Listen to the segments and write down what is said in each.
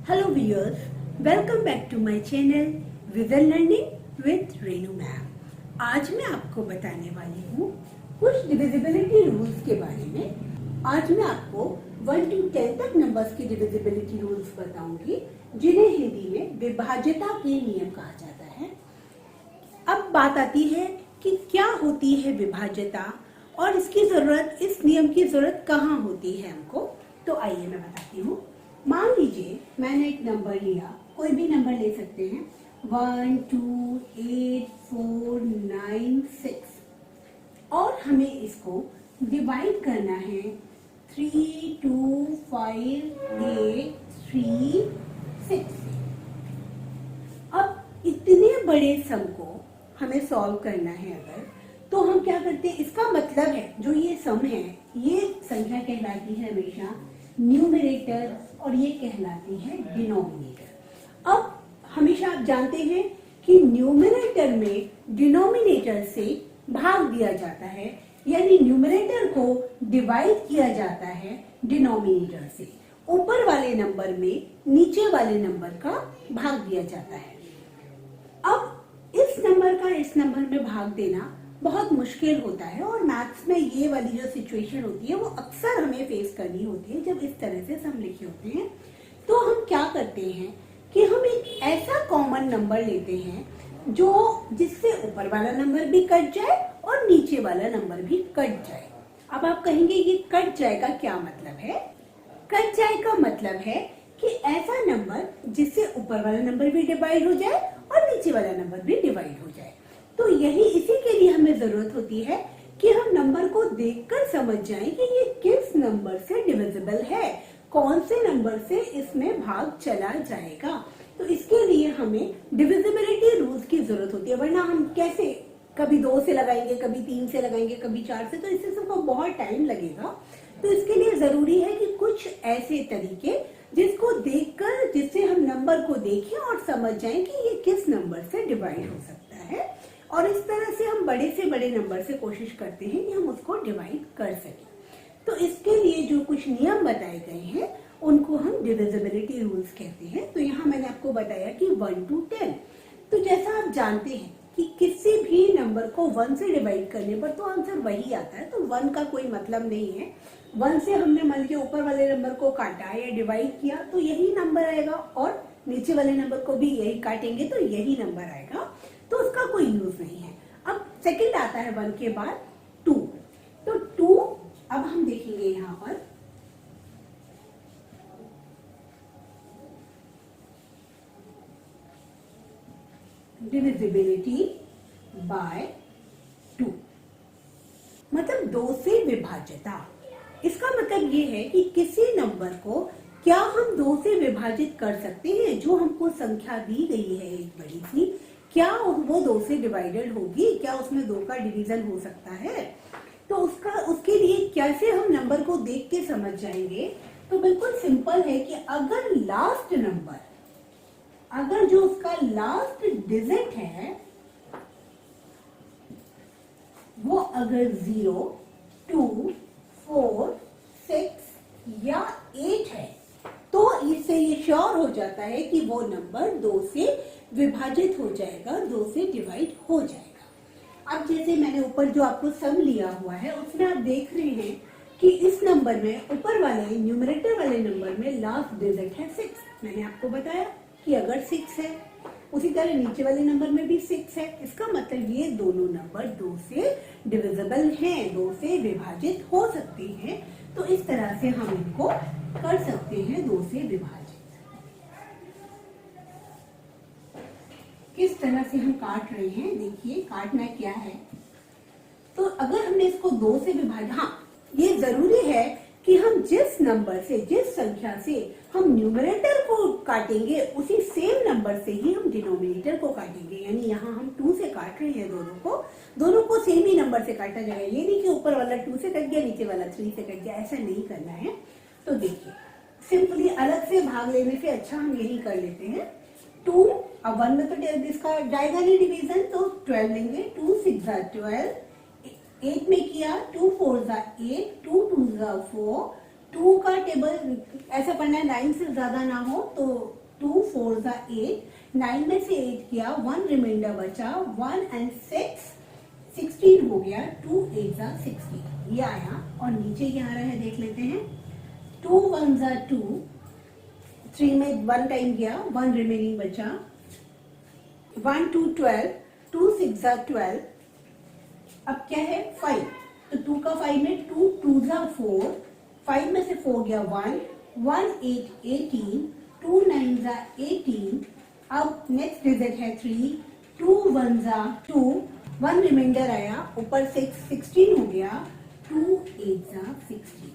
Hello viewers, welcome back to my channel vision learning with Renu ma'am. आज मैं आपको बताने वाली हूँ कुछ डिविजिबिलिटी रूल्स के बारे में। आज मैं आपको 1 to 10 तक नंबर्स की डिविजिबिलिटी रूल्स बताऊंगी, जिन्हें हिंदी में विभाज्यता के नियम कहा जाता है। अब बात आती है कि क्या होती है विभाज्यता और इसकी जरूरत, इस नियम की जरूरत कहाँ होती है हमको। तो आइए मैं बताती हूँ। मान लीजिए मैंने एक नंबर लिया, कोई भी नंबर ले सकते हैं, 1 2 8 4 9 6, और हमें इसको डिवाइड करना है 3 2 5 8 3 6। अब इतने बड़े सम को हमें सॉल्व करना है अगर, तो हम क्या करते हैं, इसका मतलब है जो ये सम है, ये संख्या कहलाती है हमेशा न्यूमरेटर और ये कहलाती है डिनोमिनेटर। अब हमेशा आप जानते हैं कि न्यूमरेटर में डिनोमिनेटर से भाग दिया जाता है, यानी न्यूमरेटर को डिवाइड किया जाता है डिनोमिनेटर से। ऊपर वाले नंबर में नीचे वाले नंबर का भाग दिया जाता है। अब इस नंबर का इस नंबर में भाग देना बहुत मुश्किल होता है, और मैथ्स में ये वाली जो सिचुएशन होती है वो अक्सर हमें फेस करनी होती है जब इस तरह से सम लिखे होते हैं। तो हम क्या करते हैं कि हम एक ऐसा कॉमन नंबर लेते हैं जो जिससे ऊपर वाला नंबर भी कट जाए और नीचे वाला नंबर भी कट जाए। अब आप कहेंगे ये कट जाए का क्या मतलब है? कट जाए का मतलब है कि ऐसा नंबर जिससे ऊपर वाला नंबर भी डिवाइड हो जाए और नीचे वाला नंबर भी डिवाइड हो जाए। तो यही इसी के लिए हमें जरूरत होती है कि हम नंबर को देखकर समझ जाएं कि ये किस नंबर से डिविजिबल है, कौन से नंबर से इसमें भाग चला जाएगा। तो इसके लिए हमें डिविजिबिलिटी रूल्स की जरूरत होती है, वरना हम कैसे कभी 2 से लगाएंगे, कभी 3 से लगाएंगे, कभी 4 से, तो इससे सबको बहुत टाइम लगेगा। तो इसके लिए जरूरी है कि कुछ ऐसे तरीके जिसको देखकर, जिससे हम नंबर को देखें और समझ जाएं कि ये किस नंबर से डिवाइड हो सकता है, और इस तरह से हम बड़े से बड़े नंबर से कोशिश करते हैं कि हम उसको डिवाइड कर सकें। तो इसके लिए जो कुछ नियम बताए गए हैं उनको हम डिविजिबिलिटी रूल्स कहते हैं। तो यहाँ मैंने आपको बताया कि 1 to 10। तो जैसा आप जानते हैं कि किसी भी नंबर को 1 से डिवाइड करने पर तो आंसर वही आता है, तो 1 का कोई मतलब नहीं है। 1 से हमने मान लीजिए ऊपर वाले नंबर को काटा या डिवाइड किया तो यही नंबर आएगा, और नीचे वाले नंबर को भी यही काटेंगे तो यही नंबर आएगा, तो उसका कोई यूज नहीं है। अब सेकंड आता है 1 के बाद 2। तो 2 अब हम देखेंगे यहां पर, डिविजिबिलिटी बाय 2 मतलब 2 से विभाज्यता। इसका मतलब ये है कि किसी नंबर को क्या हम 2 से विभाजित कर सकते हैं। जो हमको संख्या दी गई है एक बड़ी सी, क्या वो 2 से डिवाइडेड होगी, क्या उसमें 2 का डिवीजन हो सकता है? तो उसके लिए कैसे हम नंबर को देख के समझ जाएंगे? तो बिल्कुल सिंपल है कि अगर लास्ट नंबर, अगर जो उसका लास्ट डिजिट है वो अगर 0 2 4 6 या 8 है, तो इससे ये श्योर हो जाता है कि वो नंबर 2 से विभाजित हो जाएगा, 2 से डिवाइड हो जाएगा। अब जैसे मैंने ऊपर जो आपको सम लिया हुआ है उसमें आप देख रहे हैं कि इस नंबर में, ऊपर वाले न्यूमरेटर वाले नंबर में लास्ट डिजिट है 6। मैंने आपको बताया कि अगर 6 है, उसी तरह नीचे वाले नंबर में भी 6 है। इसका मतलब ये दोनों नंबर 2 से डिविजिबल हैं, 2 से विभाजित हो सकते हैं। तो इस तरह से हम इनको कर सकते हैं 2 से विभाजित। किस तरह से हम काट रहे हैं, देखिए काटना क्या है। तो अगर हमने इसको 2 से विभाजित, हाँ ये जरूरी है कि हम जिस नंबर से, जिस संख्या से हम न्यूमरेटर को काटेंगे उसी सेम नंबर से ही हम डिनोमिनेटर को काटेंगे। यानी यहाँ हम 2 से काट रहे हैं दोनों को सेम ही नंबर से काटा जाएगा। ये नहीं कि ऊपर वाला 2 से कट गया, नीचे वाला 3 से कट गया, ऐसा नहीं करना है। तो देखिए सिंपली अलग से भाग लेने से अच्छा हम यही कर लेते हैं। 2, अब 1 में तो इसका डायगोनल डिवीजन, तो 12 लेंगे। 2 6 12, 8 में किया 2 4 8, 2 2 4, 2 का टेबल ऐसा पढ़ना है 9 से ज्यादा ना हो, तो 2 4 जा 8, 9 में से 8 किया, 1 रिमाइंडर बचा, 1 and 6 16 हो गया, 2 8 जा 16 ये आया। और नीचे क्या आ रहा है देख लेते हैं, 2 1 जा 2, 3 में 1 टाइम गया, 1 रिमेनिंग बचा, 1 2 12, 2 6 जा 12, अब क्या है 5, तो 2 का 5 में 2 2 जा 4, 5 में से 4 गया 1, 1 8 18, 2 9 जा 18, अब नेक्स्ट डिजिट है 3, 2 1 जा 2, 1 रिमाइंडर आया, ऊपर 6 16 हो गया, 2 8 जा 16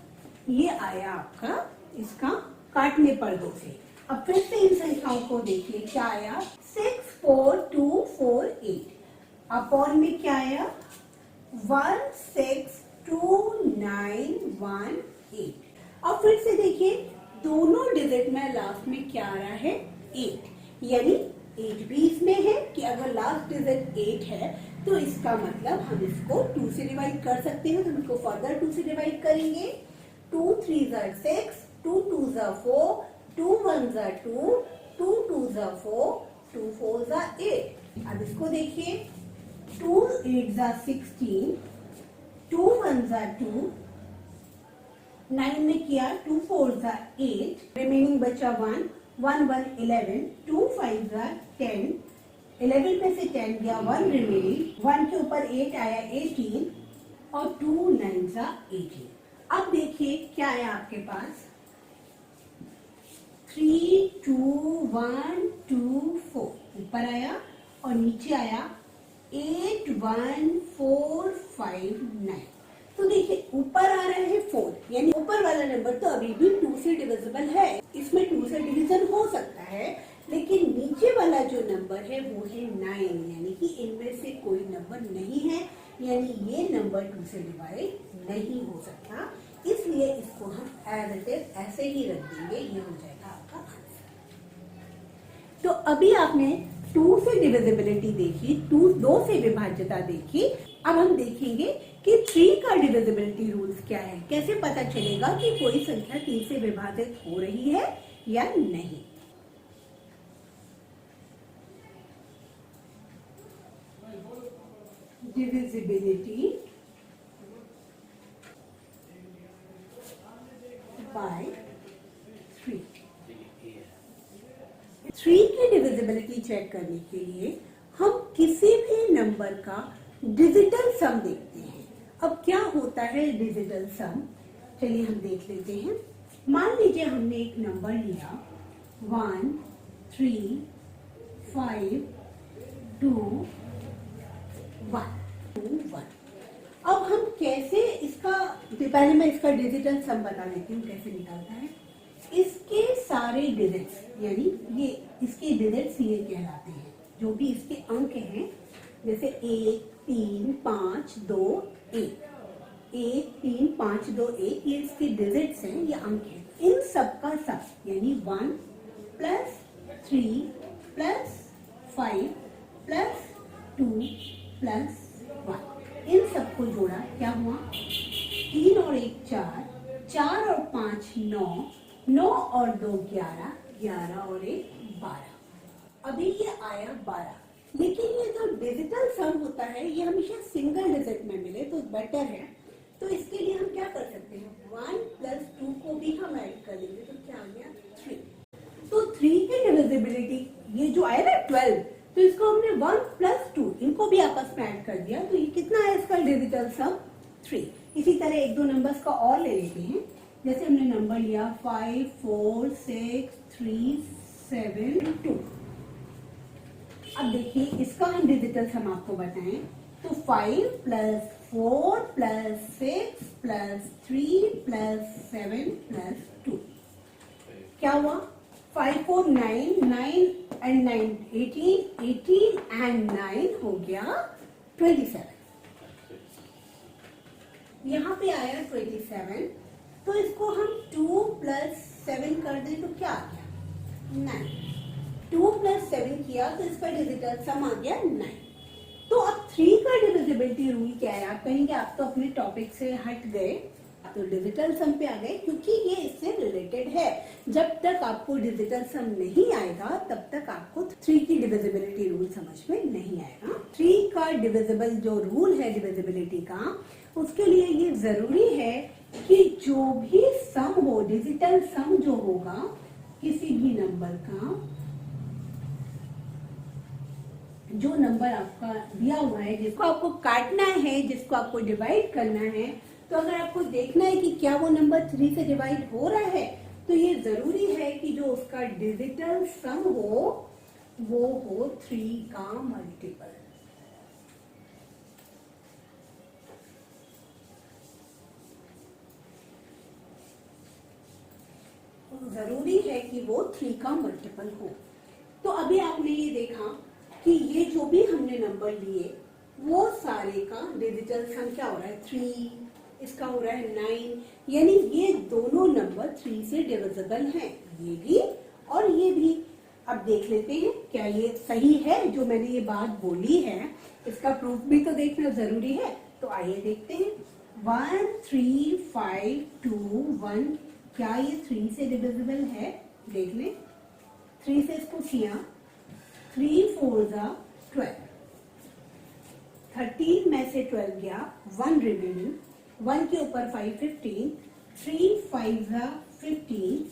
ये आया आपका इसका काटने पर 2 से। अब फिर से इन संख्याओं को देखिए क्या आया, 6 4 2 4 8, अपॉन में क्या आया 1 6 2 9 1 8। अब फिर से देखिए दोनों डिजिट में लास्ट में क्या आ रहा है 8, यानी 8 भी इसमें है कि अगर लास्ट डिजिट 8 है तो इसका मतलब हम इसको 2 से डिवाइड कर सकते हैं, तो हम इसको फर्दर 2 से डिवाइड करेंगे। 2 3 जा 6, 2 2 जा 4, 2 1 जा 2, 2 2 जा 4, 2 4 जा 8। अब इसको देखिए 2 8 जा 16, 2 1 जा 2, 9 में किया, 2 4 जा 8, रिमेनिंग बचा 1, 1 1 11, 2 5 जा 10, 11 में से 10 गया, 1 रिमेनिंग, 1 के ऊपर 8 आया 18, और 2 9 जा 18। अब देखिए क्या आया आपके पास 3 2 1 2 4 ऊपर आया, और नीचे आया 8 1 4 5 9। तो देखिए ऊपर आ रहा है 4, यानी ऊपर वाला नंबर तो अभी भी 2 से डिविजिबल है, इसमें 2 से डिवीजन हो सकता है, लेकिन नीचे वाला जो नंबर है वो है 9, यानी कि इनमें से कोई नंबर नहीं है, यानी ये नंबर 2 से डिवाइड नहीं हो सकता, इसलिए इसको हम एज इट इज ऐसे ही रख देंगे, ये हो जाएगा आपका आंसर। तो अभी आपने 2 से डिविजिबिलिटी देखी, 2 से विभाज्यता देखी, अब हम देखेंगे कि 3 का डिविजिबिलिटी रूल्स क्या है, कैसे पता चलेगा कि कोई संख्या 3 से विभाजित हो रही है या नहीं। Divisibility bye 3। 3 की डिविजिबिलिटी चेक करने के लिए हम किसी भी नंबर का डिजिटल सम देखते हैं। अब क्या होता है डिजिटल सम, चलिए हम देख लेते हैं। मान लीजिए हमने एक नंबर लिया 1 3 5 2 1 2 1। अब हम कैसे इसका, पहले मैं इसका डिजिटल सम बता देती हूँ कैसे निकलता है। इसके सारे डिजिट्स, यानी ये इसके डिजिट्स ये कहलाते हैं, जो भी इसके अंक हैं, जैसे 1 3 5 2 1, 1 3 5 2 1, ये इसके डिजिट्स हैं, ये अंक हैं। इन सब का सब यानी 1 प्लस 3 प्लस 5 प्लस 2 प्लस 1, इन सबको जोड़ा क्या हुआ, 3 और 1 4, 4 और 5 9, 9 और 2 11, 11 और 1 12। अभी ये आया 12, लेकिन ये जो डिजिटल सम होता है ये हमेशा सिंगल डिजिट में मिले तो बेटर है। तो इसके लिए हम क्या कर सकते हैं, 1 प्लस 2 को भी हम ऐड कर देंगे, तो क्या आ गया 3। तो 3 की डिविजिबिलिटी ये जो आया ना 12, तो इसको हमने 1 प्लस 2 इनको भी आपस में ऐड कर दिया, तो ये कितना है इसका डिजिटल सम 3। इसी तरह एक दो नंबर्स का और ले लेते हैं, जैसे हमने नंबर लिया 5 4 6 3 7 2। अब देखिए इसका हम डिजिटल सम आपको बताएं, तो 5 plus 4 plus 6 plus 3 plus 7 plus 2 क्या हुआ, 5 4 9, 9 and 9 18, 18 and 9 हो गया 27। यहाँ पे आया 27, तो इसको हम 2 प्लस 7 कर दें तो क्या आ गया 9। 2 प्लस 7 किया तो इसका डिजिटल सम आ गया 9। तो अब 3 का डिविजिबिलिटी रूल क्या है, आप कहेंगे आप तो अपने टॉपिक से हट गए, तो डिजिटल सम पे आ गए, क्योंकि ये इससे रिलेटेड है। जब तक आपको डिजिटल सम नहीं आएगा तब तक आपको 3 की डिविजिबिलिटी रूल समझ में नहीं आएगा। 3 का डिविजिबल जो रूल है डिविजिबिलिटी का, उसके लिए ये जरूरी है कि जो भी सम हो, डिजिटल सम जो होगा किसी भी नंबर का, जो नंबर आपका दिया हुआ है, जिसको आपको काटना है, जिसको आपको डिवाइड करना है, तो अगर आपको देखना है कि क्या वो नंबर 3 से डिवाइड हो रहा है, तो ये जरूरी है कि जो उसका डिजिटल सम हो वो हो 3 का मल्टीपल। जरूरी है कि वो 3 का मल्टीपल हो। तो अभी आपने ये देखा कि ये जो भी हमने नंबर लिए वो सारे का डिजिटल सम क्या हो रहा है 3, इसका हो रहा है 9, यानी ये दोनों नंबर 3 से डिविजिबल हैं, ये भी और ये भी। अब देख लेते हैं क्या ये सही है जो मैंने ये बात बोली है, इसका प्रूफ भी तो देखना जरूरी है। तो आइए देखते हैं। 1 3 5 2 1, क्या ये 3 से डिविजिबल है? देख लें। 3 से इसको किया, 3 4 जा 12, 13 में से 12 गया, 1 रिमेनिंग, 1 के ऊपर 5 15, 3 5 जा 15,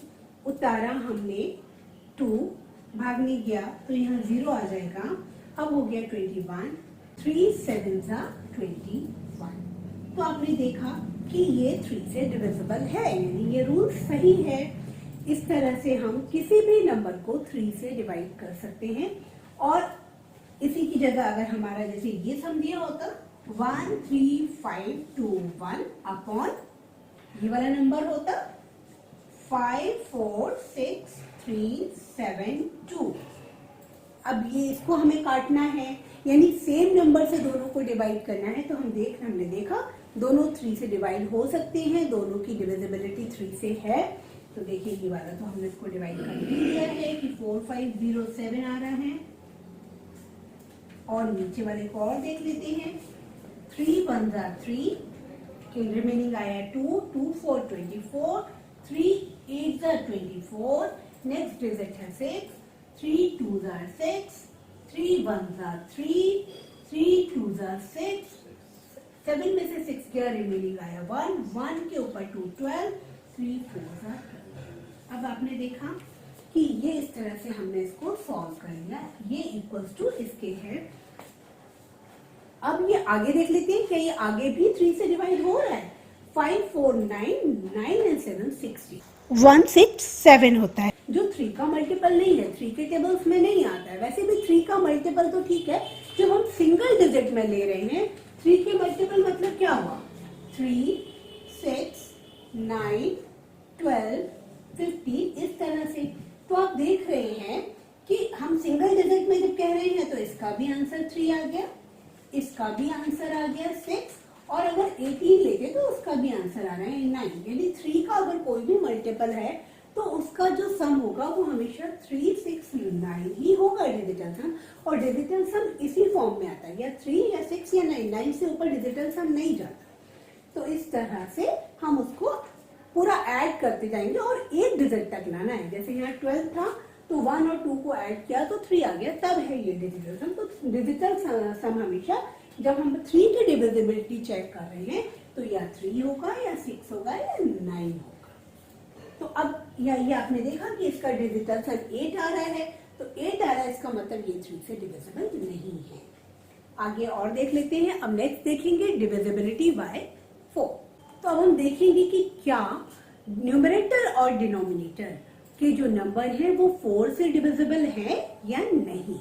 उतारा हमने 2, भागने गया तो यहाँ 0 आ जाएगा। अब हो गया 21, 3 7 जा 21। तो आपने देखा कि ये 3 से डिविजिबल है, यानी ये रूल सही है। इस तरह से हम किसी भी नंबर को 3 से डिवाइड कर सकते हैं। और इसी की जगह अगर हमारा जैसे ये सम दिया होता 1 3 5 2 1 अपॉन ये वाला नंबर होता 5 4 6 3 7 2। अब ये इसको हमें काटना है, यानी सेम नंबर से दोनों को डिवाइड करना है। तो हमने देखा दोनों 3 से डिवाइड हो सकते हैं, दोनों की डिविजिबिलिटी 3 से है। तो देखिए ये वाला तो हमने इसको डिवाइड कर दिया है कि 4 5 0 7 आ रहा है। और नीचे वाले को और देख लेते हैं। 3 1 जा 3, रिमेनिंग आया 2 2 4 24, 3 8 जा 24, नेक्स्ट डिजिट है 6, 3 2 जा 6, 3 1 जा 3, 3 2 जा 6, 7 में से 6 गया, रिमेनिंग आया 1, 1 के ऊपर 2 12, 3 4 जा 12। अब आपने देखा कि ये इस तरह से हमने इसको सॉल्व कर लिया, ये इक्वल्स टू इसके है। अब ये आगे देख लेते हैं, क्या ये आगे भी 3 से डिवाइड हो रहा है? 5 4 9, 9 and 7 60, 1 6 7 होता है, जो 3 का मल्टीपल नहीं है, 3 के टेबल्स में नहीं आता है। वैसे भी 3 का मल्टीपल तो ठीक है, जब हम सिंगल डिजिट में ले रहे हैं 3 के मल्टीपल मतलब क्या हुआ 3 6 9 12 15, इस तरह से। तो आप देख रहे हैं कि हम सिंगल डिजिट में जब कह रहे हैं तो इसका भी आंसर 3 आ गया, इसका भी आंसर आ गया 6, और अगर 18 लेते तो उसका भी आंसर आ रहा है 9। यानी 3 का अगर कोई भी मल्टीपल है तो उसका जो सम होगा वो हमेशा 3 6 9 ही होगा डिजिटल सम। और डिजिटल सम इसी फॉर्म में आता है, या 3 या 6 या 9, 9 से ऊपर डिजिटल सम नहीं जाता। तो इस तरह से हम उसको पूरा ऐड करते जाएंगे और एक डिजिट तक लाना है। जैसे यहाँ 12 था तो 1 और 2 को ऐड किया तो 3 आ गया, तब है ये डिजिटल सम। तो डिजिटल सम हमेशा जब हम 3 की डिविजिबिलिटी चेक कर रहे हैं तो या 3 होगा या 6 होगा या 9 होगा। तो अब ये आपने देखा कि इसका डिजिटल सम 8 आ रहा है, तो 8 आ रहा है, इसका मतलब ये 3 से डिविजिबल नहीं है। आगे और देख लेते हैं। अब नेक्स्ट देखेंगे डिविजिबिलिटी बाय 4। तो अब हम देखेंगे कि क्या न्यूमरेटर और डिनोमिनेटर के जो नंबर है वो 4 से डिविजिबल है या नहीं।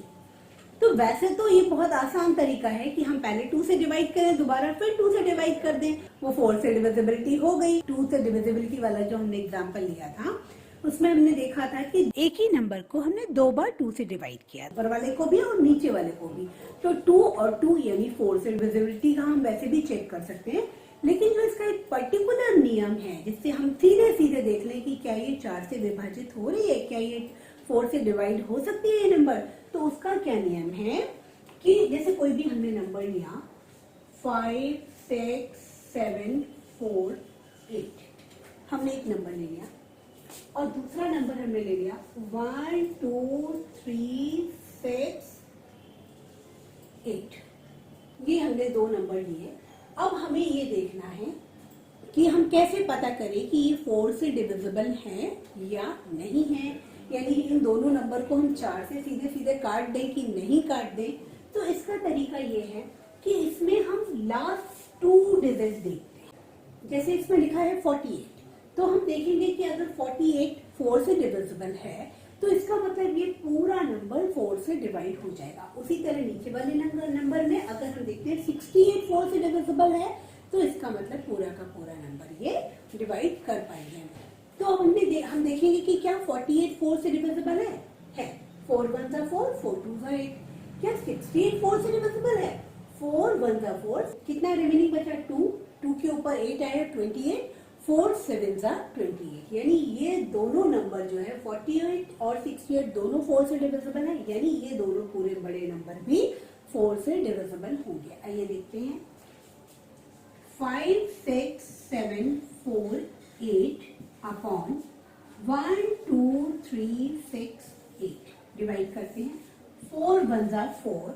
तो वैसे तो ये बहुत आसान तरीका है कि हम पहले 2 से डिवाइड करें, दोबारा फिर 2 से डिवाइड कर दें, वो 4 से डिविजिबिलिटी हो गई। 2 से डिविजिबिलिटी वाला जो हमने एग्जांपल लिया था उसमें हमने देखा था कि एक ही नंबर को हमने 2 बार 2 से डिवाइड किया, ऊपर वाले को भी और नीचे वाले को भी। तो 2 और 2 यानी 4 से डिविजिबिलिटी का हम वैसे भी चेक कर सकते हैं। लेकिन जो इसका एक पर्टिकुलर नियम है जिससे हम सीधे सीधे देख लें कि क्या ये 4 से विभाजित हो रही है, क्या ये 4 से डिवाइड हो सकती है ये नंबर, तो उसका क्या नियम है कि जैसे कोई भी हमने नंबर लिया 5 6 7 4 8। हमने एक नंबर ले लिया और दूसरा नंबर हमने ले लिया 1 2 3 6 8। ये हमने दो नंबर लिए। अब हमें ये देखना है कि हम कैसे पता करें कि ये 4 से डिविजिबल है या नहीं है, यानी इन दोनों नंबर को हम 4 से सीधे सीधे काट दें कि नहीं काट दें। तो इसका तरीका ये है कि इसमें हम लास्ट 2 डिजिट देखते हैं। जैसे इसमें लिखा है 48, तो हम देखेंगे कि अगर 48 4 से डिविजिबल है तो इसका मतलब ये पूरा नंबर 4 से डिवाइड हो जाएगा। उसी तरह नीचे वाले नंबर में अगर हम देखते हैं 68 4 से डिविजिबल है तो इसका मतलब पूरा का पूरा नंबर ये डिवाइड कर पाएंगे। तो अब हम देखेंगे कि क्या 48 4 से डिविजिबल है। 4 1 जा 4, 4 2 जा 8। क्या 68 4 से डिविजिबल है? 4 1 जा 4, कितना रिमेनिंग बचा 2, 2 के ऊपर 8 आया 28, 4 7 जा 28। यानी ये दोनों नंबर जो है 48 और 68 दोनों 4 से डिविजिबल है, यानी ये दोनों पूरे बड़े नंबर भी 4 से डिविजिबल होंगे। आइए देखते हैं। 5 6 7 4 8 अपॉन 1 2 3 6 8 डिवाइड करते हैं। 4 1 जा 4,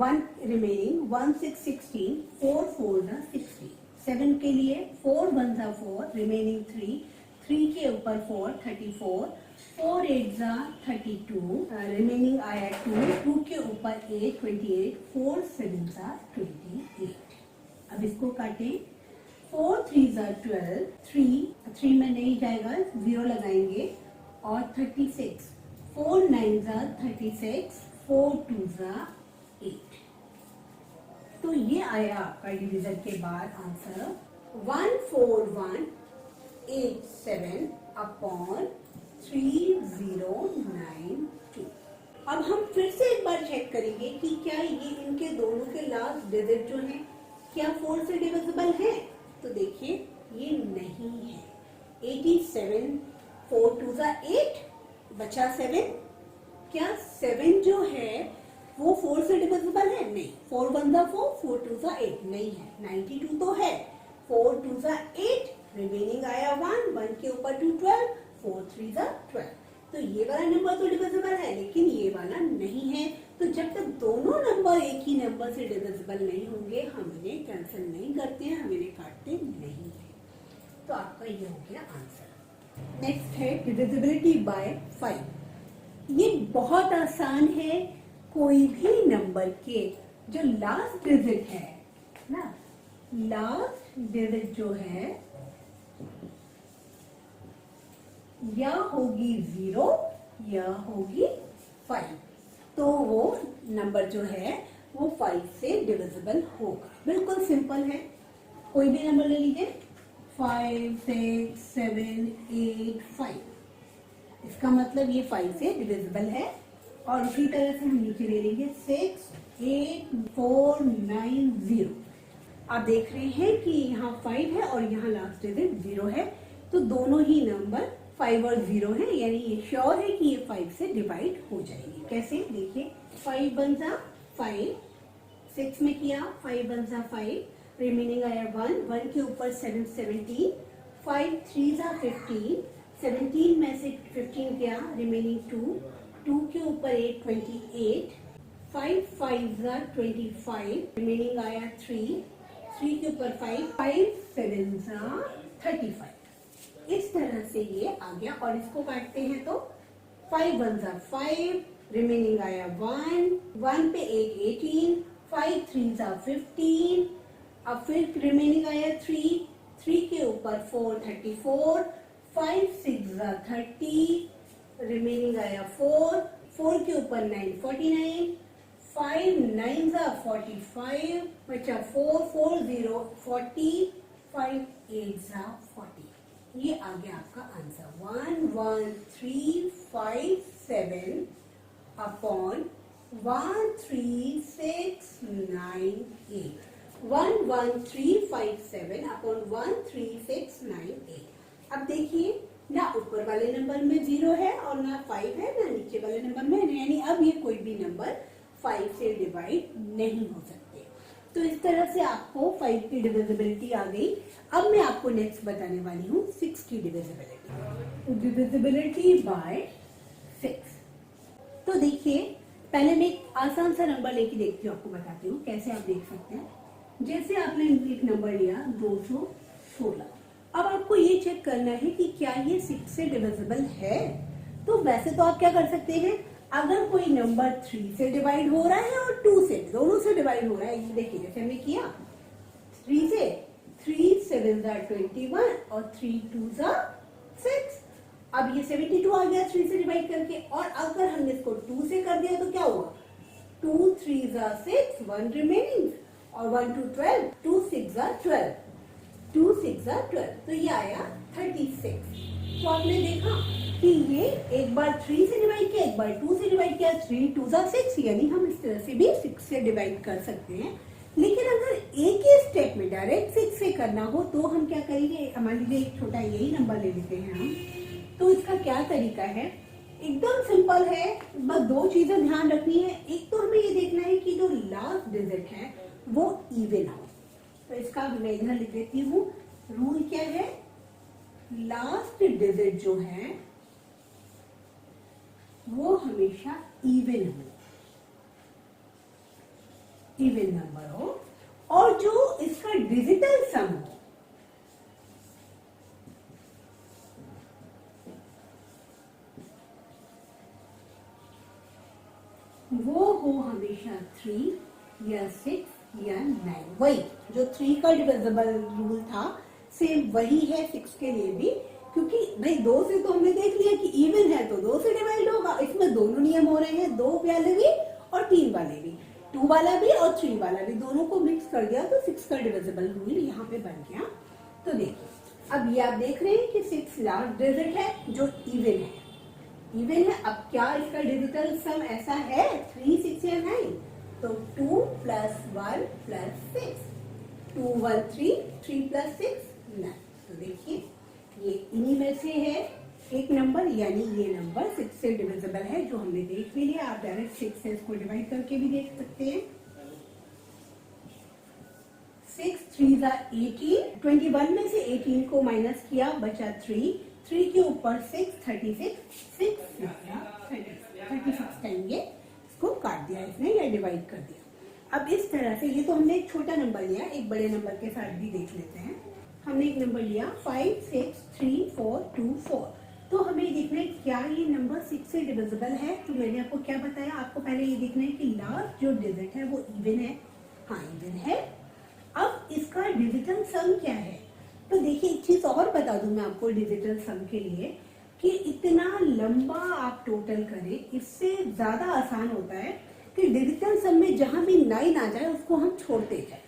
1 रिमेनिंग 1 6 16, 4 4 जा 16। 7 के लिए 4 1 जा 4, रिमेनिंग 3, 3 के ऊपर 4 34, 4 8 जा 32, रिमेनिंग आया 2, 2 के ऊपर 8 28, 4 7 जा 28। अब इसको काटें। 4 3 जा 12, 3 में नहीं जाएगा, 0 लगाएंगे और 36, 4 9 जा 36, 4 2 जा 8। तो ये आया आपका डिवीजन के बाद आंसर 14187 अपॉन 3092। अब हम फिर से एक बार चेक करेंगे कि क्या ये इनके दोनों के लास्ट डिजिट जो हैं क्या 4 से डिविजिबल है। तो देखिए ये नहीं है। 87 4 2 जा 8 बचा 7। क्या 7 जो है वो 4 से डिविजिबल है? नहीं। 4 1 जा 4, 4 2 जा 8 नहीं है। 92 तो है। 4 2 जा 8, रिमेनिंग आया 1, 1 के ऊपर 2 12, 4 3 जा 12। तो ये वाला नंबर तो डिविजिबल है लेकिन ये वाला नहीं है। तो जब तक दोनों नंबर एक ही नंबर से डिविजिबल नहीं होंगे हम इन्हें कैंसिल नहीं करते हैं, हम इन्हें काटते नहीं हैं। तो आपका ये हो गया आंसर। नेक्स्ट है डिविजिबिलिटी बाय 5। ये बहुत आसान है। कोई भी नंबर के जो लास्ट डिजिट है ना, लास्ट डिजिट जो है या होगी 0 या होगी 5, तो वो नंबर जो है वो 5 से डिविजिबल होगा। बिल्कुल सिंपल है। कोई भी नंबर ले लीजिए। 5 6 7 8 5, इसका मतलब ये 5 से डिविजिबल है। और उसी तरह से हम नीचे ले लेंगे 6 8 4 9 0। आप देख रहे हैं कि यहाँ 5 है और यहाँ लास्ट डिजिट 0 है, तो दोनों ही नंबर 5 और 0 है, यानी ये श्योर है कि ये 5 से डिवाइड हो जाएगी। कैसे देखिए, 5 1 जा 5, 6 में किया 5 1 जा 5, रिमेनिंग आया 1, 1 के ऊपर 7 17, 5 3 जा 15, 17 में से 15 किया, रिमेनिंग 2, 2 के ऊपर 8 28, 5 5 जा 25, रिमेनिंग आया 3, 3 के ऊपर 5, 5 7 जा 35। इस तरह से ये आ गया। और इसको काटते हैं तो 5 1 जा 5, रिमेनिंग आया 1, 1 पे 8 18, 5 3 जा 15, अब फिर रिमेनिंग आया 3, 3 के ऊपर 4 34, 5 6 जा 30, रिमेनिंग आया 4, 4 के ऊपर 9 49, 5 9 जा 45, बचा 4 4 0 40, 5 8 जा 40। ये आ गया आपका आंसर 11357 अपॉन 13698। 11357 अपॉन 13698। अब देखिए ना ऊपर वाले नंबर में 0 है और ना 5 है, ना नीचे वाले नंबर में, यानी अब ये कोई भी नंबर 5 से डिवाइड नहीं हो सकते। तो इस तरह से आपको 5 की डिविजिबिलिटी आ गई। अब मैं आपको नेक्स्ट बताने वाली हूँ 6 की डिविजिबिलिटी। Divisibility bye 6। तो देखिए, पहले मैं एक आसान सा नंबर लेके देखती हूँ, आपको बताती हूँ कैसे आप देख सकते हैं। जैसे आपने एक नंबर लिया 216। अब आपको ये चेक करना है कि क्या ये 6 से डिविजिबल है। तो वैसे तो आप क्या कर सकते हैं, अगर कोई नंबर 3 से डिवाइड हो रहा है और 2 से, दोनों से डिवाइड हो रहा है, ये देखिए जैसे हमने किया 3 से, 3 7 21 और 3 2 6। अब ये 72 आ गया 3 से डिवाइड करके, और अगर हमने इसको 2 से कर दिया तो क्या हुआ, 2 3 6, 1 रिमेनिंग, और 1 2 12, 2 6 12, 2 6 12, तो ये आया 36। तो आपने देखा कि ये एक बार 3 से डिवाइड किया, एक बार 2 से डिवाइड किया, 3 2 6, यानी हम इस तरह से भी 6 से डिवाइड कर सकते हैं। लेकिन अगर एक ही स्टेप में डायरेक्ट 6 से करना हो तो हम क्या करेंगे, हमारे लिए एक छोटा यही नंबर ले लेते हैं हम। तो इसका क्या तरीका है, एकदम सिंपल है, बस दो चीजें ध्यान रखनी है। एक तो हमें ये देखना है कि जो लास्ट डिजिट है वो इवन हो। तो इसका मैं इधर लिख देती हूँ, रूल क्या है, लास्ट डिजिट जो है वो हमेशा इवन हो, इवन नंबर हो, और जो इसका डिजिटल सम हो वो हो हमेशा 3 या 6 या 9। वही जो 3 का डिविजिबल रूल था सेम वही है 6 के लिए भी, क्योंकि भाई 2 से तो हमने देख लिया कि इवन है तो 2 से डिवाइड होगा। इसमें दोनों नियम हो रहे हैं, 2 वाले भी और 3 वाले भी, 2 वाला भी और 3 वाला भी, दोनों को मिक्स कर दिया तो 6 का डिविजिबल रूल यहाँ पे बन गया। तो देखिए, अब ये आप देख रहे हैं कि 6 लास्ट डिजिट है जो इवन है, इवन है। अब क्या इसका डिजिटल सम ऐसा है 3 6 या 9, तो 2 + 1 + 6, 2 1 3, 3 + 6 9। तो देखिए ये इन्हीं में से है एक नंबर, यानी ये नंबर 6 से डिविजिबल है, जो हमने देख भी लिया। आप डायरेक्ट 6 से इसको डिवाइड करके भी देख सकते हैं। 6 3 18, 21 में से 18 को माइनस किया, बचा 3, 3 के ऊपर 6, 36, 6 36 टाइम ये इसको काट दिया इसने या डिवाइड कर दिया। अब इस तरह से, ये तो हमने एक छोटा नंबर लिया, एक बड़े नंबर के साथ भी देख लेते हैं। हमने एक नंबर लिया 5 6 3 4 2 4। तो हमें देखना है क्या ये नंबर 6 से डिविजिबल है। तो मैंने आपको क्या बताया, आपको पहले ये देखना है कि लास्ट जो डिजिट है वो इवन है। हाँ इवन है। अब इसका डिजिटल सम क्या है, तो देखिए एक चीज और बता दूं मैं आपको डिजिटल सम के लिए, कि इतना लंबा आप टोटल करें, इससे ज्यादा आसान होता है कि डिजिटल सम में जहां भी 9 आ जाए उसको हम छोड़ते जाए,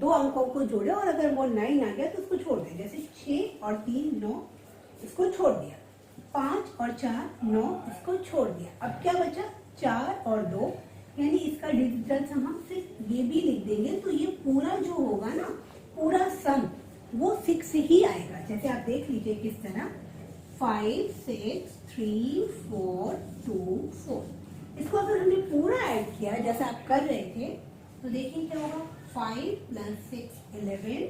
2 अंकों को जोड़े और अगर वो 9 आ गया तो उसको छोड़ दें। जैसे 6 और 3 9, इसको छोड़ दिया, 5 और 4 9, इसको छोड़ दिया। अब क्या बचा 4 और 2, यानी इसका डिजिटल सम हम सिर्फ ये भी लिख देंगे तो ये पूरा जो होगा ना, पूरा सम वो 6 ही आएगा। जैसे आप देख लीजिए किस तरह, 5 6 3 4 2 4। इसको अगर हमने पूरा ऐड किया जैसा आप कर रहे थे तो देखिए क्या होगा, 5 + 6 11,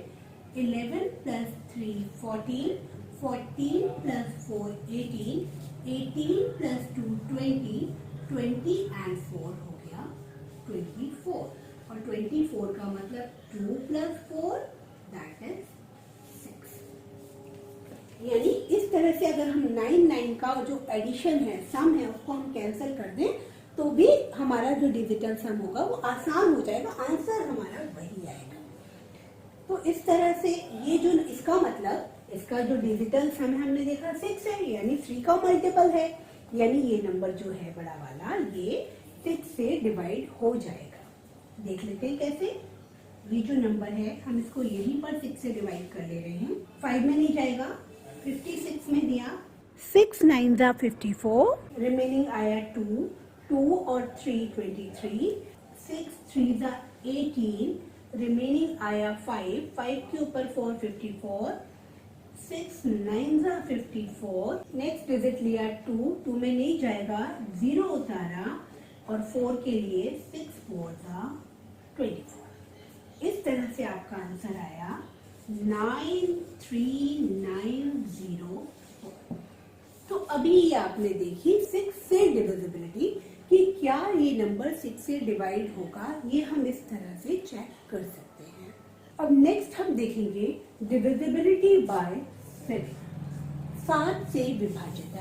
11 + 3 14, 14 + 4 18, 18 + 2 20, 20 and 4 हो गया 24, और 24 का मतलब 2 + 4 दैट इज 6। यानी इस तरह से अगर हम 9 का जो एडिशन है, सम है, उसको हम कैंसिल कर दें तो भी हमारा जो डिजिटल सम होगा वो आसान हो जाएगा, आंसर हमारा वही आएगा। तो इस तरह से ये जो इसका मतलब, इसका जो डिजिटल सम है हमने देखा 6 है, यानी 3 का मल्टीपल है, यानी ये नंबर जो है बड़ा वाला ये 6 से डिवाइड हो जाएगा। देख लेते हैं कैसे। ये जो नंबर है हम इसको यहीं पर 6 से डिवाइड कर ले रहे हैं, 5 में नहीं जाएगा, 56 में दिया, 6 9 54, रिमेनिंग आया 2, 2 और 3 23, 6 3 18, रिमेनिंग आया 5, 5 के ऊपर 4 54, 6 9 54, नेक्स्ट डिजिट लिया 2, 2 में नहीं जाएगा, 0 उतारा, और 4 के लिए 6 4 24। इस तरह से आपका आंसर आया 93904। तो अभी आपने देखी 6 से डिविजिबिलिटी कि क्या ये नंबर 6 से डिवाइड होगा, ये हम इस तरह से चेक कर सकते हैं। अब नेक्स्ट हम देखेंगे डिविजिबिलिटी बाय 7, 7 से विभाजित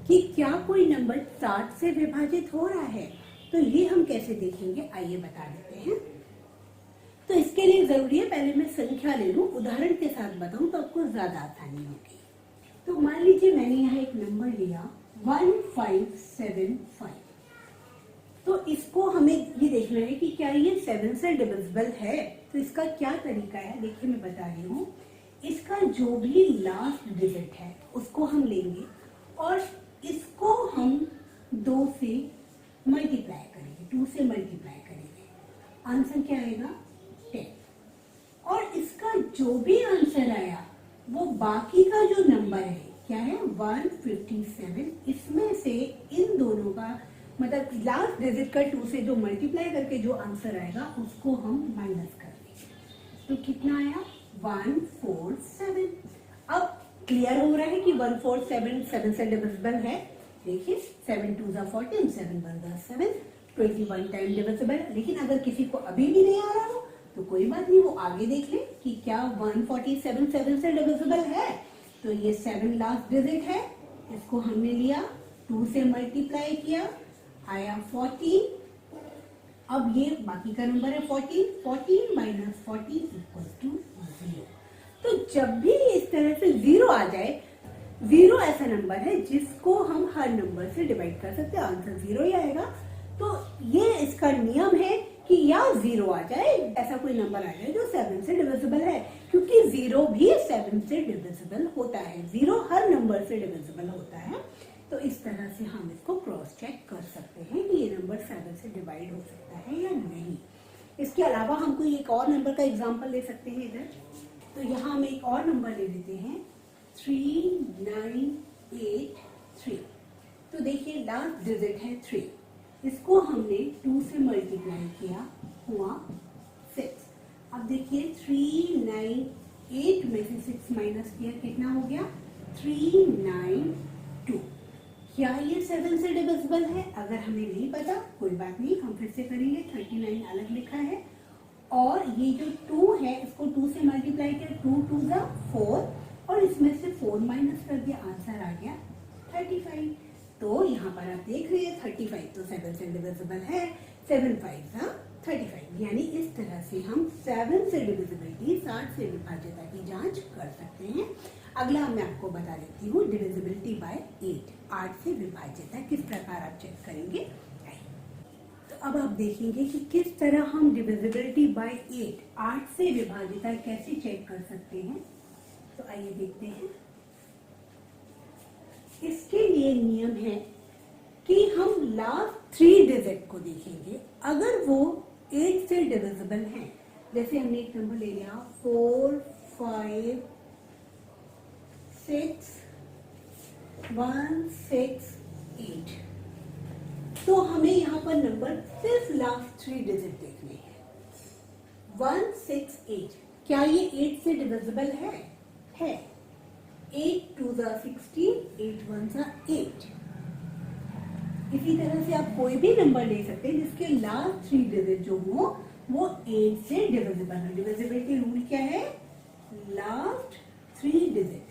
कि क्या कोई नंबर 7 से विभाजित हो रहा है। तो ये हम कैसे देखेंगे, आइए बता देते हैं। तो इसके लिए जरूरी है पहले मैं संख्या ले लूं, उदाहरण के साथ बताऊं तो आपको ज्यादा आसानी होगी। तो मान लीजिए मैंने यहाँ एक नंबर लिया 1575। तो इसको हमें ये देखना है कि क्या ये 7 से डिविजिबल है। तो इसका क्या तरीका है, देखिए मैं बता रही हूँ। इसका जो भी लास्ट डिजिट है उसको हम लेंगे और इसको हम 2 से मल्टीप्लाई करेंगे, 2 से मल्टीप्लाई करेंगे। आंसर क्या आएगा 10। और इसका जो भी आंसर आया वो बाकी का जो नंबर है क्या है 157, इसमें से इन दोनों का मतलब लास्ट डिजिट का 2 से जो मल्टीप्लाई करके जो आंसर आएगा उसको हम माइनस कर देंगे। तो कितना आया 147। अब क्लियर हो रहा है कि 147 7 से डिविजिबल है। देखिए 7 2 14, 7 1 7, 21 टाइम डिविजिबल। लेकिन अगर किसी को अभी भी नहीं आ रहा हो तो कोई बात नहीं, वो आगे देख ले कि क्या 147 7 से डिविजिबल है। तो ये 7 लास्ट डिजिट है, इसको हमने लिया 2 से मल्टीप्लाई किया, आया 14। अब ये बाकी का नंबर है 14, 14 माइनस 14 इक्वल्स टू 0। तो जब भी इस तरह से 0 आ जाए, 0 ऐसा नंबर है जिसको हम हर नंबर से डिवाइड कर सकते हैं, आंसर 0 ही आएगा। तो ये इसका नियम है कि या 0 आ जाए, ऐसा कोई नंबर आ जाए जो 7 से डिविजिबल है, क्योंकि 0 भी 7 से डिविजिबल होता है। 0 हर नंबर से डिविजिबल होता है। तो इस तरह से हम इसको क्रॉस चेक कर सकते हैं कि ये नंबर 7 से डिवाइड हो सकता है या नहीं। इसके अलावा हम कोई एक और नंबर का एग्जांपल ले सकते हैं इधर। तो यहाँ हम एक और नंबर ले लेते हैं 3983। तो देखिए लास्ट डिजिट है 3, इसको हमने 2 से मल्टीप्लाई किया, हुआ 6। अब देखिए 398 में से 6 माइनस किया, कितना हो गया 392। क्या ये 7 से डिविजिबल है? अगर हमें नहीं पता कोई बात नहीं, हम फिर से करेंगे। 39 अलग लिखा है और ये जो 2 है इसको 2 से मल्टीप्लाई किया, 2 2 जा 4 और इसमें से 4 माइनस कर दिया, आंसर आ गया 35। तो यहाँ पर आप देख रहे हैं 35 तो 7 से डिविजिबल है, 7 5 जा 35। यानी इस तरह से हम 7 से डिविजिबिलिटी 60 से विभाज्यता की जांच कर सकते हैं। अगला मैं आपको बता देती हूँ डिविजिबिलिटी बाय 8, 8 से विभाज्यता किस प्रकार आप चेक करेंगे। तो अब आप देखेंगे कि किस तरह हम डिविजिबिलिटी बाय 8 से विभाज्यता कैसे चेक कर सकते हैं। तो आइए देखते हैं। इसके लिए नियम है कि हम लास्ट 3 डिजिट को देखेंगे, अगर वो 8 से डिविजिबल है। जैसे हमने एक नंबर ले लिया 4 5 6 1 6 8। तो हमें यहाँ पर नंबर सिर्फ लास्ट 3 डिजिट देखने हैं 168। क्या ये 8 से डिविजिबल है? 8 2 जा 16, 8 1 जा 8। इसी तरह से आप कोई भी नंबर ले सकते हैं जिसके लास्ट 3 डिजिट जो हो वो 8 से डिविजिबल है। डिविजिबिलिटी रूल क्या है? लास्ट 3 डिजिट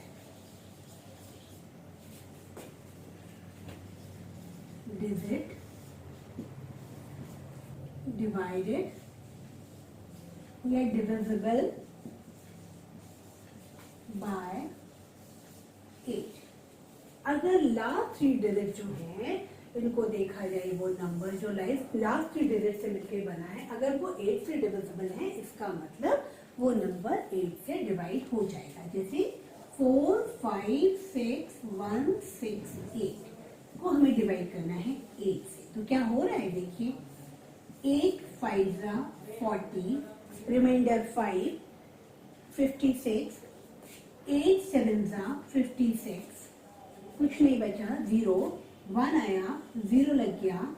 डिवाइडेड या डिविजिबल बाय 8। अगर लास्ट 3 डिजिट जो है इनको देखा जाए, वो नंबर जो लास्ट 3 डिजिट से मिलकर बना है, अगर वो 8 से डिविजिबल है, इसका मतलब वो नंबर 8 से डिवाइड हो जाएगा। जैसे 4 5 6 1 6 8 को हमें डिवाइड करना है 8 से। तो क्या हो रहा है देखिए 8 5 जा 40, रिमाइंडर 5 56, 8 7 जा 56, कुछ नहीं बचा 0, 1 आया 0 लग गया,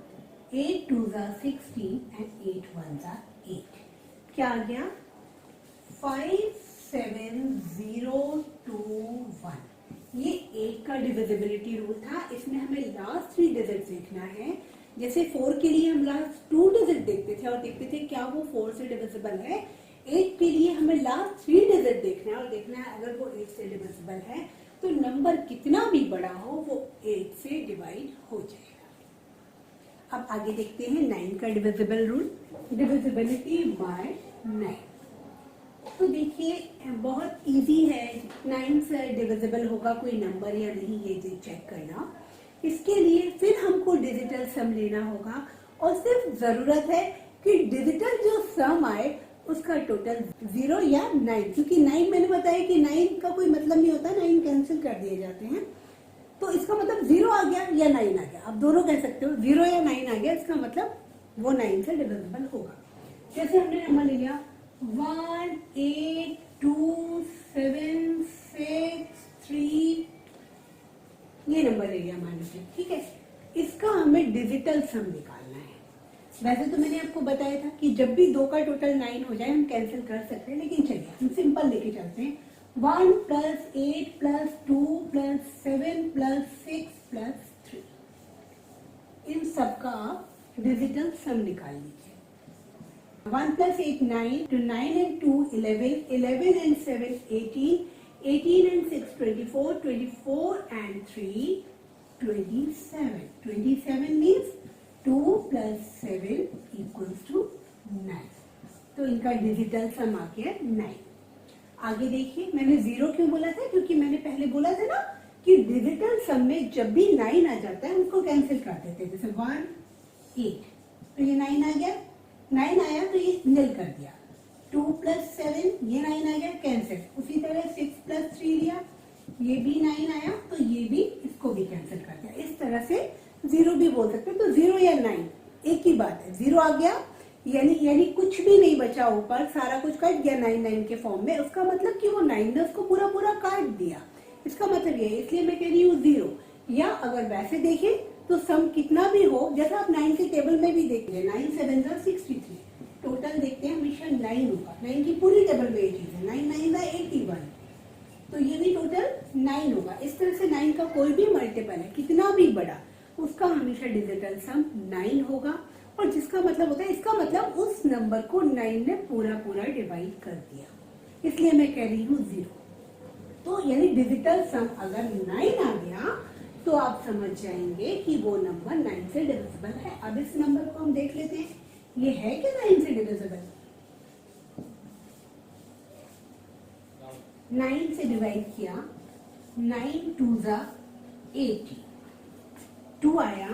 8 2 जा 16 एंड 8 1 जा 8। क्या आ गया 57021। ये 8 का डिविजिबिलिटी रूल था। इसमें हमें लास्ट 3 डिजिट देखना है। जैसे 4 के लिए हम लास्ट 2 डिजिट देखते थे और देखते थे क्या वो 4 से डिविजिबल है। 8 के लिए हमें लास्ट 3 डिजिट देखना है और देखना है अगर वो 8 से डिविजिबल है तो नंबर कितना भी बड़ा हो वो 8 से डिवाइड हो जाएगा। अब आगे देखते हैं 9 का डिविजिबल रूल, डिविजिबिलिटी बाय 9। तो देखिए बहुत इजी है, 9 से डिविजिबल होगा कोई नंबर या नहीं ये चेक करना। इसके लिए फिर हमको डिजिटल सम लेना होगा और सिर्फ जरूरत है कि डिजिटल जो सम आए उसका टोटल 0 या 9, क्योंकि 9 मैंने बताया कि 9 का कोई मतलब नहीं होता, 9 कैंसिल कर दिए जाते हैं। तो इसका मतलब 0 आ गया या 9 आ गया, आप दोनों कह सकते हो। 0 या 9 आ गया इसका मतलब वो 9 से डिविजिबल होगा। जैसे हमने नंबर ले लिया 1 8 2 7 6 3, ये नंबर ले लिया मान लीजिए, ठीक है। इसका हमें डिजिटल सम निकालना है। वैसे तो मैंने आपको बताया था कि जब भी 2 का टोटल 9 हो जाए हम कैंसिल कर सकते हैं, लेकिन चलिए हम सिंपल लेके चलते हैं। 1 + 8 + 2 + 7 + 6 + 3, इन सब का डिजिटल सम निकाल लीजिए। 1 + 8 9, तो 9 and 2 11, 11 and 7 18, 18 and 6 24, 24 and 3 27, 27 means 2 + 7 = 9। तो इनका डिजिटल सम आ गया 9। आगे देखिए मैंने 0 क्यों बोला था, क्योंकि मैंने पहले बोला था ना कि डिजिटल सम में जब भी 9 आ जाता है उसको कैंसिल कर देते हैं। जैसे 1 8, तो ये 9 आ गया, 9 आया तो ये निल कर दिया। 2 + 7, ये 9 आ गया, कैंसिल। उसी तरह 6 + 3 लिया, ये भी 9 आया तो ये भी इसको भी कैंसिल कर दिया। इस तरह से 0 भी बोल सकते हैं। तो 0 या 9 एक ही बात है। 0 आ गया यानी कुछ भी नहीं बचा ऊपर, सारा कुछ काट गया 9 9 के फॉर्म में, उसका मतलब कि वो 9 ने उसको पूरा पूरा काट दिया। इसका मतलब ये है, इसलिए मैं कह रही हूँ 0। या अगर वैसे देखें तो सम कितना भी हो, जैसा आप 9 के टेबल में भी देखिए 9 7 63, टोटल देखते हैं हमेशा 9 होगा। 9 की पूरी टेबल में ये चीज है, 9 9 81, तो ये भी टोटल 9 होगा। इस तरह से 9 का कोई भी मल्टीपल है कितना भी बड़ा, उसका हमेशा डिजिटल सम 9 होगा। और जिसका मतलब होता है, इसका मतलब उस नंबर को 9 ने पूरा पूरा डिवाइड कर दिया, इसलिए मैं कह रही हूँ 0। तो यानी डिजिटल सम अगर 9 आ गया तो आप समझ जाएंगे कि वो नंबर 9 से डिविजिबल है। अब इस नंबर को हम देख लेते हैं, ये है कि 9 से डिविजिबल। 9 से डिवाइड किया, 9 2 = 80, 2 आया,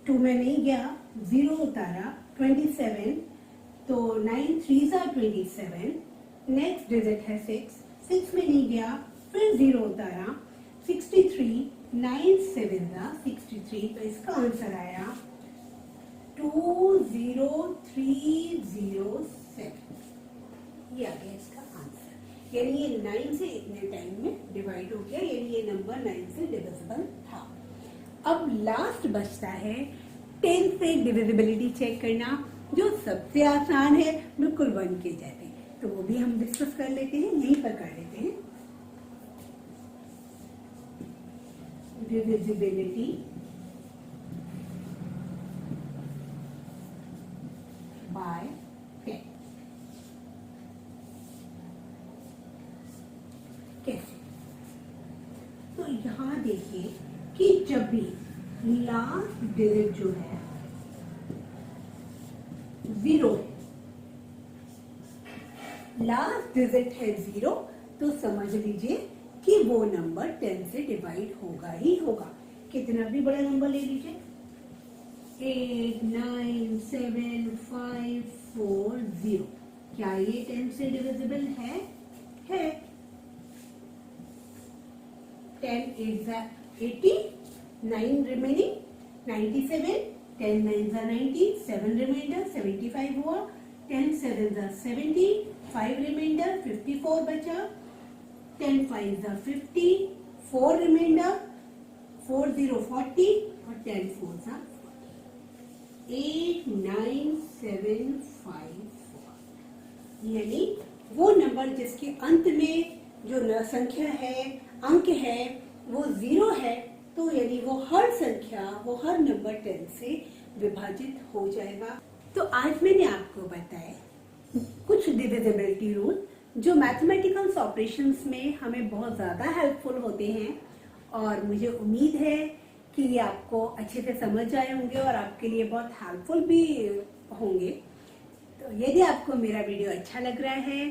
2 में नहीं गया, 0 उतारा, 27, तो 9 3 = 27, नेक्स्ट डिजिट है 6, 6 में नहीं गया, फिर 0 उतारा, 63, 9 7 = 63, तो इसका आंसर आया 20307। ये आ गया इसका आंसर। यानी ये 9 से इतने टाइम में डिवाइड हो गया, यानी ये नंबर 9 से डिविजिबल था। अब लास्ट बचता है 10 से डिविजिबिलिटी चेक करना, जो सबसे आसान है, बिल्कुल 1 के जैसे। तो वो भी हम डिस्कस कर लेते हैं, यहीं पर कर लेते हैं। डिविजिबिलिटी बाय 10 कैसे? तो यहां देखिए कि जब भी लास्ट डिजिट जो है 0 है, लास्ट डिजिट है 0, तो समझ लीजिए कि वो नंबर 10 से डिवाइड होगा ही होगा। कितना भी बड़ा नंबर ले लीजिए, 8 9 7 5 4 0, क्या ये 10 से डिविजिबल है? 10 8 = 80, 9 रिमेनिंग 97, 10 9 = 90, 7 रिमाइंडर 75 हुआ, 10 7 = 70, 5 रिमाइंडर 54 बचा, 10 5 = 50, 4 रिमाइंडर 4 0 40 और 10 4 = 8 9 7 5 4, यानी वो नंबर जिसके अंत में जो संख्या है, अंक है, वो 0 है, तो यानी वो हर संख्या, वो हर नंबर 10 से विभाजित हो जाएगा। तो आज मैंने आपको बताया कुछ डिविजिबिलिटी रूल जो मैथमेटिकल ऑपरेशंस में हमें बहुत ज़्यादा हेल्पफुल होते हैं, और मुझे उम्मीद है कि ये आपको अच्छे से समझ आए होंगे और आपके लिए बहुत हेल्पफुल भी होंगे। तो यदि आपको मेरा वीडियो अच्छा लग रहा है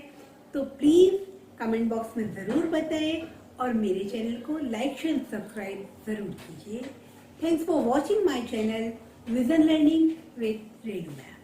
तो प्लीज़ कमेंट बॉक्स में ज़रूर बताएं और मेरे चैनल को लाइक शेयर सब्सक्राइब ज़रूर कीजिए। Thanks for watching my channel vision learning with Renu ma'am.